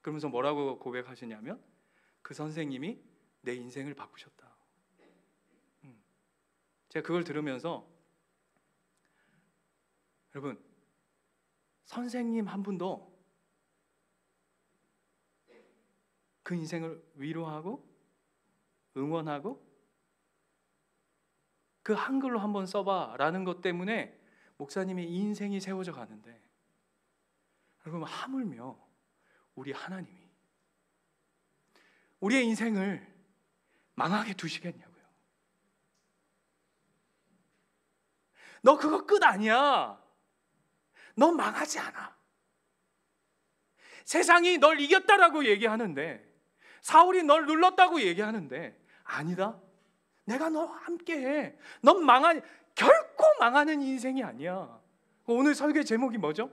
Speaker 1: 그러면서 뭐라고 고백하시냐면 그 선생님이 내 인생을 바꾸셨다. 제가 그걸 들으면서 여러분 선생님 한 분도 그 인생을 위로하고 응원하고 그 한글로 한번 써봐 라는 것 때문에 목사님의 인생이 세워져 가는데 여러분 하물며 우리 하나님이 우리의 인생을 망하게 두시겠냐고요. 너 그거 끝 아니야. 너 망하지 않아. 세상이 널 이겼다라고 얘기하는데 사울이 널 눌렀다고 얘기하는데 아니다. 내가 너와 함께해. 넌 결코 망하는 인생이 아니야. 오늘 설교 제목이 뭐죠?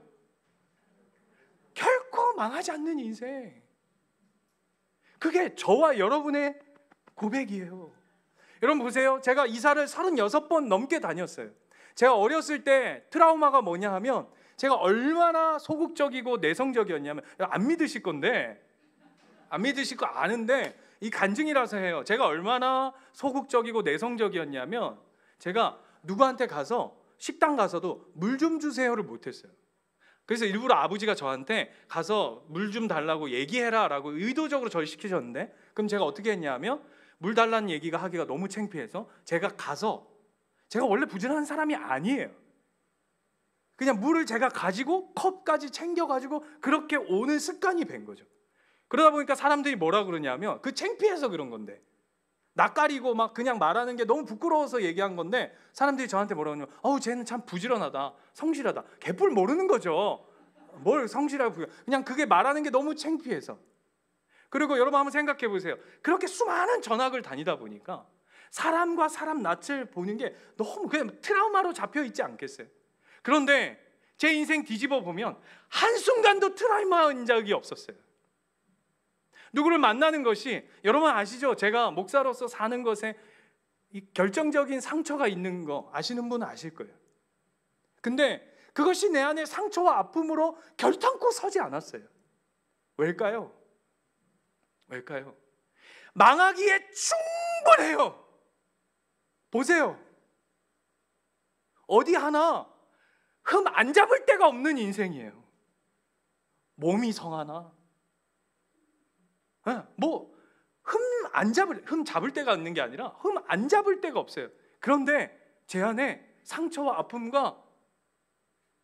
Speaker 1: 결코 망하지 않는 인생. 그게 저와 여러분의 고백이에요. 여러분 보세요. 제가 이사를 36번 넘게 다녔어요. 제가 어렸을 때 트라우마가 뭐냐 하면 제가 얼마나 소극적이고 내성적이었냐면, 안 믿으실 건데, 안 믿으실 거 아는데 이 간증이라서 해요. 제가 얼마나 소극적이고 내성적이었냐면, 제가 누구한테 가서 식당 가서도 물 좀 주세요를 못했어요. 그래서 일부러 아버지가 저한테 가서 물 좀 달라고 얘기해라 라고 의도적으로 저를 시키셨는데, 그럼 제가 어떻게 했냐면, 물 달라는 얘기가 하기가 너무 창피해서 제가 가서, 제가 원래 부지런한 사람이 아니에요. 그냥 물을 제가 가지고 컵까지 챙겨가지고 그렇게 오는 습관이 된 거죠. 그러다 보니까 사람들이 뭐라 그러냐면, 그 창피해서 그런 건데, 낯가리고 막 그냥 말하는 게 너무 부끄러워서 얘기한 건데, 사람들이 저한테 뭐라 그러냐면, 어우 쟤는 참 부지런하다, 성실하다. 개뿔 모르는 거죠. 뭘 성실하고, 그냥 그게 말하는 게 너무 창피해서. 그리고 여러분 한번 생각해 보세요. 그렇게 수많은 전학을 다니다 보니까 사람과 사람 낯을 보는 게 너무 그냥 트라우마로 잡혀 있지 않겠어요? 그런데 제 인생 뒤집어 보면 한순간도 트라우마인 적이 없었어요. 누구를 만나는 것이, 여러분 아시죠? 제가 목사로서 사는 것에 이 결정적인 상처가 있는 거 아시는 분은 아실 거예요. 근데 그것이 내 안에 상처와 아픔으로 결탄코 서지 않았어요. 왜일까요? 왜일까요? 망하기에 충분해요. 보세요. 어디 하나 흠 안 잡을 데가 없는 인생이에요. 몸이 성하나? 뭐 흠 잡을 데가 없는 게 아니라 흠 안 잡을 데가 없어요. 그런데 제 안에 상처와 아픔과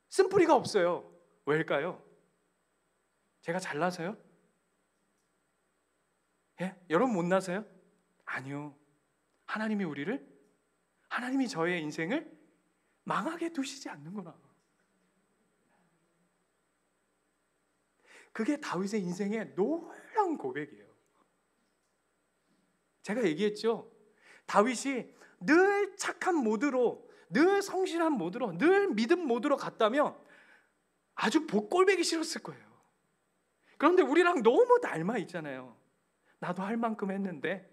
Speaker 1: 쓴뿌리가 없어요. 왜일까요? 제가 잘나서요? 예? 여러분 못나서요? 아니요. 하나님이 저의 인생을 망하게 두시지 않는구나. 그게 다윗의 인생의 놀라운 고백이에요. 제가 얘기했죠. 다윗이 늘 착한 모드로, 늘 성실한 모드로, 늘 믿음 모드로 갔다면 아주 꼴보기 싫었을 거예요. 그런데 우리랑 너무 닮아 있잖아요. 나도 할 만큼 했는데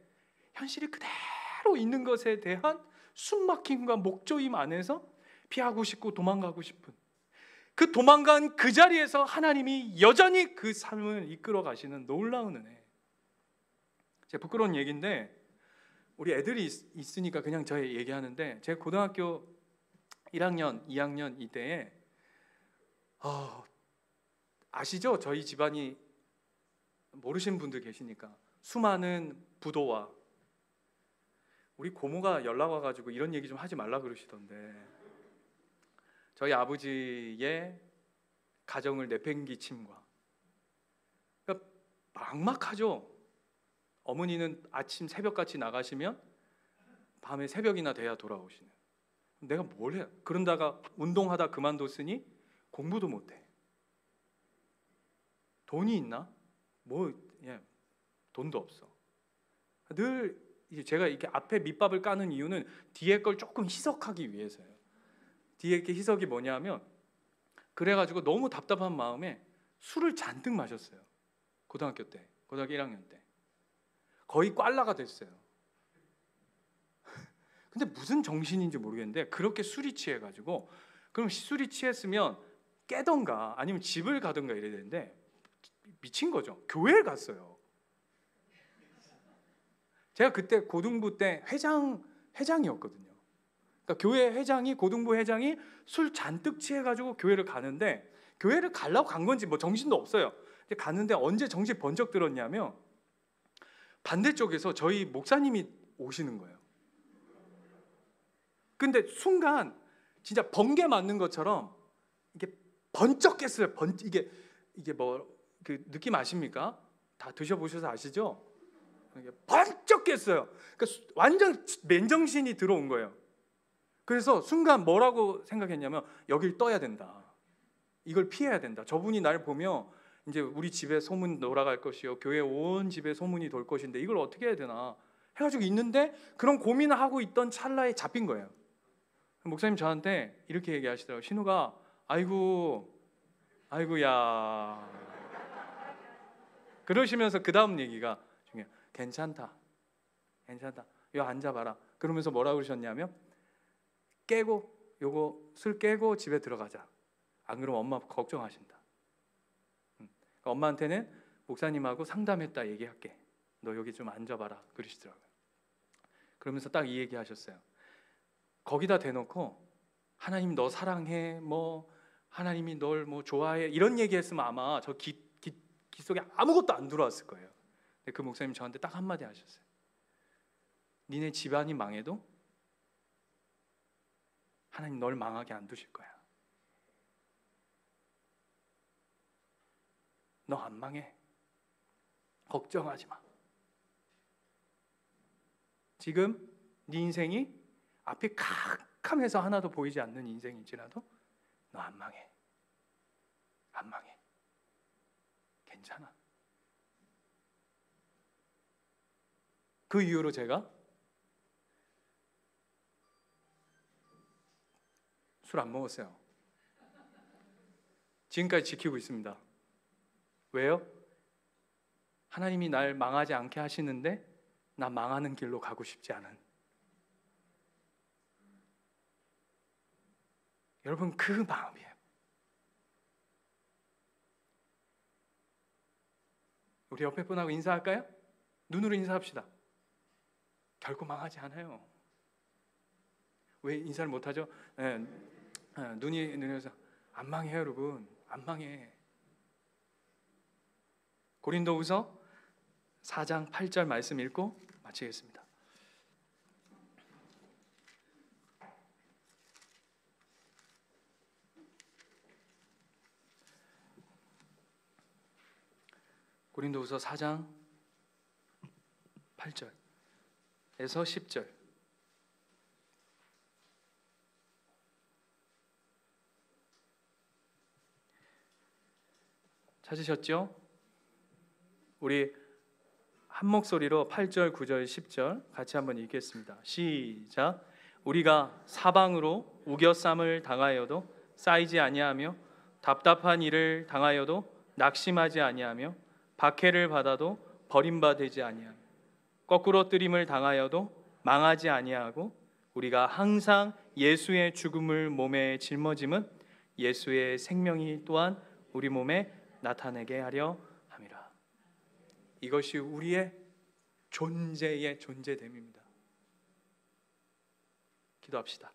Speaker 1: 현실이 그대로 있는 것에 대한 숨막힘과 목조임 안에서 피하고 싶고 도망가고 싶은, 그 도망간 그 자리에서 하나님이 여전히 그 삶을 이끌어 가시는 놀라운 은혜. 제 부끄러운 얘기인데, 우리 애들이 있으니까 그냥 저 얘기하는데, 제가 고등학교 1학년, 2학년 이때에 아시죠? 저희 집안이, 모르시는 분들 계시니까, 수많은 부도와, 우리 고모가 연락 와가지고 이런 얘기 좀 하지 말라 그러시던데, 저희 아버지의 가정을 내팽개침과, 그러니까 막막하죠. 어머니는 아침 새벽같이 나가시면 밤에 새벽이나 돼야 돌아오시는. 내가 뭘 해? 그런다가 운동하다 그만뒀으니 공부도 못해. 돈이 있나? 돈도 없어. 늘 제가 이렇게 앞에 밑밥을 까는 이유는 뒤에 걸 조금 희석하기 위해서예요. 뒤에 이렇게 희석이 뭐냐면, 그래가지고 너무 답답한 마음에 술을 잔뜩 마셨어요. 고등학교 1학년 때. 거의 꽐라가 됐어요. 근데 무슨 정신인지 모르겠는데 그렇게 술이 취해가지고, 그럼 술이 취했으면 깨던가 아니면 집을 가던가 이래야 되는데 미친 거죠. 교회를 갔어요. 제가 그때 고등부 때 회장이었거든요. 그러니까 교회 회장이, 고등부 회장이 술 잔뜩 취해가지고 교회를 가는데, 교회를 가려고 간 건지 뭐 정신도 없어요. 갔는데 언제 정신 번쩍 들었냐면, 반대쪽에서 저희 목사님이 오시는 거예요. 근데 순간 진짜 번개 맞는 것처럼 이게 번쩍 깼어요. 이게 뭐 그 느낌 아십니까? 다 드셔보셔서 아시죠? 이게 번쩍 깼어요. 그러니까 완전 맨정신이 들어온 거예요. 그래서 순간 뭐라고 생각했냐면, 여길 떠야 된다. 이걸 피해야 된다. 저분이 날 보면 이제 우리 집에 소문 돌아갈 것이요, 교회 온 집에 소문이 돌 것인데 이걸 어떻게 해야 되나 해가지고 있는데, 그런 고민을 하고 있던 찰나에 잡힌 거예요. 목사님 저한테 이렇게 얘기하시더라고요. 신우가, 아이고야 그러시면서 그 다음 얘기가 중요해요. 괜찮다. 여 앉아봐라. 그러면서 뭐라고 그러셨냐면, 요거 술 깨고 집에 들어가자. 안 그러면 엄마 걱정하신다. 그러니까 엄마한테는 목사님하고 상담했다 얘기할게. 너 여기 좀 앉아봐라 그러시더라고요. 그러면서 딱 이 얘기 하셨어요. 거기다 대놓고 하나님 너 사랑해, 뭐 하나님이 널 뭐 좋아해 이런 얘기했으면 아마 저 귀 속에 아무것도 안 들어왔을 거예요. 근데 그 목사님 저한테 딱 한마디 하셨어요. 니네 집안이 망해도 하나님 널 망하게 안 두실 거야. 너 안 망해. 걱정하지 마. 지금 네 인생이 앞이 캄캄해서 하나도 보이지 않는 인생일지라도 너 안 망해. 안 망해. 괜찮아. 그 이후로 제가 술 안 먹었어요. 지금까지 지키고 있습니다. 왜요? 하나님이 날 망하지 않게 하시는데 나 망하는 길로 가고 싶지 않은. 여러분 그 마음이에요. 우리 옆에 분하고 인사할까요? 눈으로 인사합시다. 결코 망하지 않아요. 왜 인사를 못하죠? 눈에서 안 망해요 여러분. 안 망해. 고린도후서 4장 8절 말씀 읽고 마치겠습니다. 고린도후서 4장 8절에서 10절. 찾으셨죠? 우리 한 목소리로 8절, 9절, 10절 같이 한번 읽겠습니다. 시작. 우리가 사방으로 우겨쌈을 당하여도 쌓이지 아니하며 답답한 일을 당하여도 낙심하지 아니하며 박해를 받아도 버림받지 아니하며 거꾸로 뜨림을 당하여도 망하지 아니하고 우리가 항상 예수의 죽음을 몸에 짊어짐은 예수의 생명이 또한 우리 몸에 나타내게 하려 함이라. 이것이 우리의 존재의 존재됨입니다. 기도합시다.